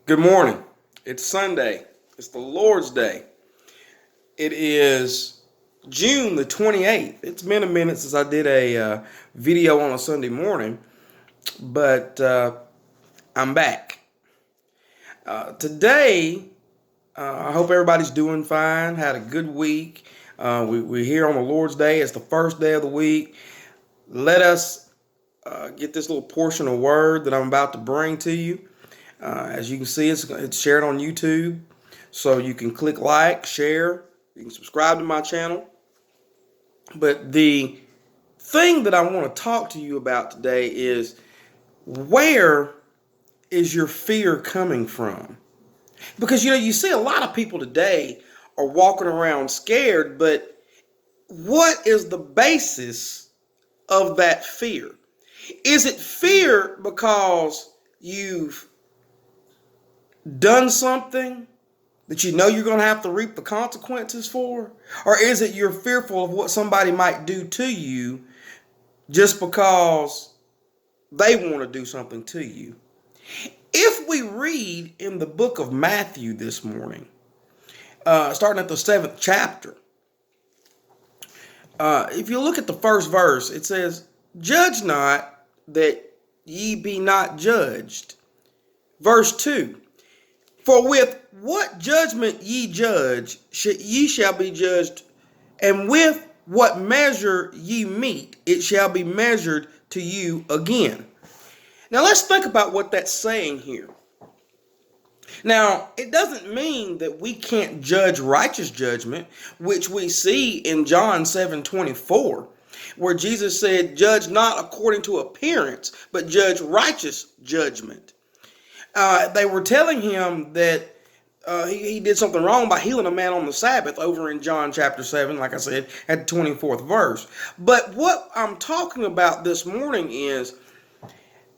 Good morning. It's Sunday. It's the Lord's Day. It is June the 28th. It's been a minute since I did a video on a Sunday morning, but I'm back. Today, I hope everybody's doing fine, had a good week. We're here on the Lord's Day. It's the first day of the week. Let us get this little portion of word that I'm about to bring to you. As you can see, it's shared on YouTube, so you can click like, share, you can subscribe to my channel. But the thing that I want to talk to you about today is, where is your fear coming from? Because you see a lot of people today are walking around scared, but what is the basis of that fear? Is it fear because you've done something that you know you're going to have to reap the consequences for? Or is it you're fearful of what somebody might do to you just because they want to do something to you? If we read in the book of Matthew this morning, starting at the 7th chapter, if you look at the first verse, it says, "Judge not that ye be not judged." Verse 2, "For with what judgment ye judge, ye shall be judged, and with what measure ye mete, it shall be measured to you again." Now let's think about what that's saying here. Now, it doesn't mean that we can't judge righteous judgment, which we see in John 7:24, where Jesus said, "Judge not according to appearance, but judge righteous judgment." They were telling him that he did something wrong by healing a man on the Sabbath over in John chapter 7, like I said, at the 24th verse. But what I'm talking about this morning is,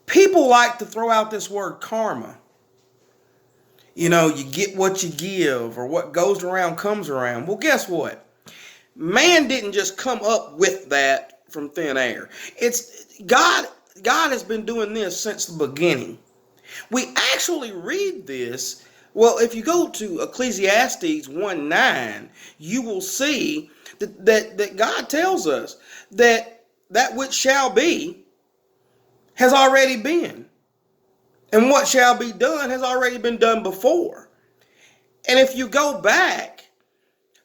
people like to throw out this word karma. You get what you give, or what goes around comes around. Well, guess what? Man didn't just come up with that from thin air. It's God has been doing this since the beginning. We actually read this. Well, if you go to Ecclesiastes 1:9, you will see that God tells us that which shall be has already been, and what shall be done has already been done before. And if you go back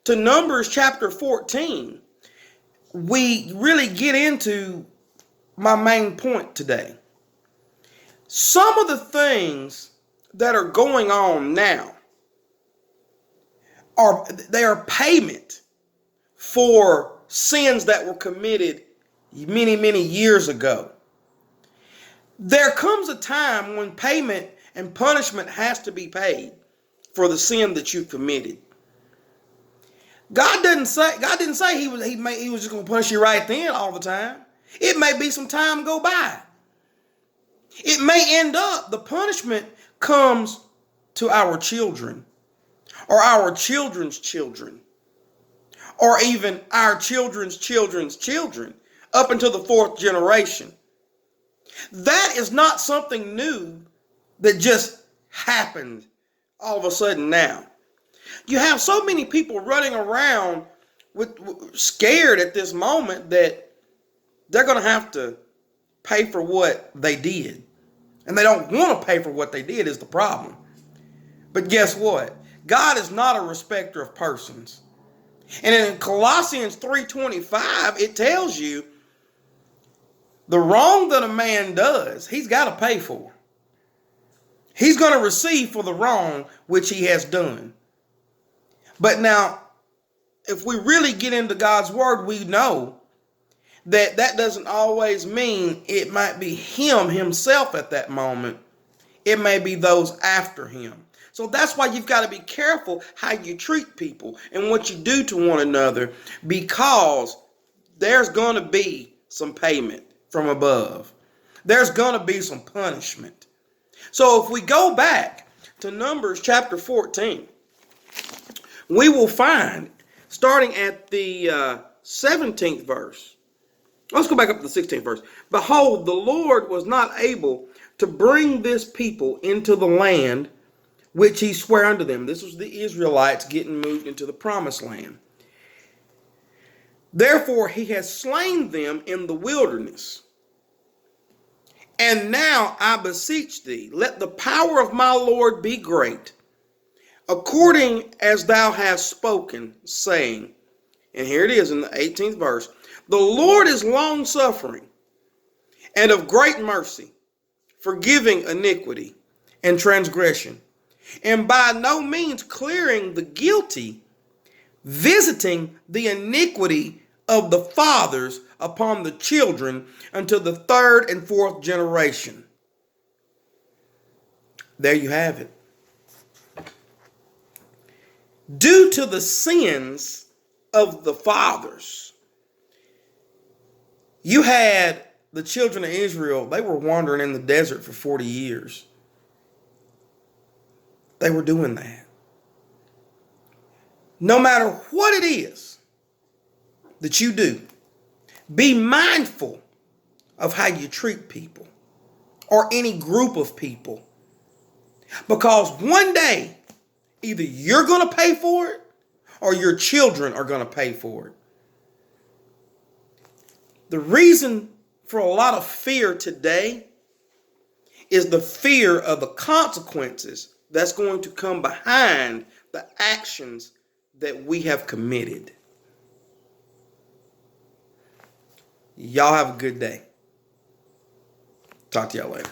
to Numbers chapter 14, we really get into my main point today. Some of the things that are going on now are payment for sins that were committed many, many years ago. There comes a time when payment and punishment has to be paid for the sin that you committed. God didn't say he was just going to punish you right then all the time. It may be some time go by. It may end up the punishment comes to our children, or our children's children, or even our children's children's children, up until the 4th generation. That is not something new that just happened all of a sudden now. You have so many people running around scared at this moment that they're going to have to pay for what they did. And they don't want to pay for what they did is the problem. But guess what? God is not a respecter of persons. And in Colossians 3:25, it tells you the wrong that a man does, he's got to pay for. He's going to receive for the wrong which he has done. But now, if we really get into God's word, we know that doesn't always mean it might be him himself at that moment. It may be those after him. So that's why you've got to be careful how you treat people and what you do to one another, because there's going to be some payment from above. There's going to be some punishment. So if we go back to Numbers chapter 14, we will find, starting at the 17th verse, let's go back up to the 16th verse. "Behold, the Lord was not able to bring this people into the land which he sware unto them. This was the Israelites getting moved into the promised land. Therefore he has slain them in the wilderness. And now I beseech thee, let the power of my Lord be great, according as thou hast spoken, saying, and here it is in the 18th verse, the Lord is long-suffering and of great mercy, forgiving iniquity and transgression, and by no means clearing the guilty, visiting the iniquity of the fathers upon the children unto the third and fourth generation. There you have it. Due to the sins of the fathers, you had the children of Israel, they were wandering in the desert for 40 years. They were doing that. No matter what it is that you do, be mindful of how you treat people or any group of people. Because one day, either you're going to pay for it or your children are going to pay for it. The reason for a lot of fear today is the fear of the consequences that's going to come behind the actions that we have committed. Y'all have a good day. Talk to y'all later.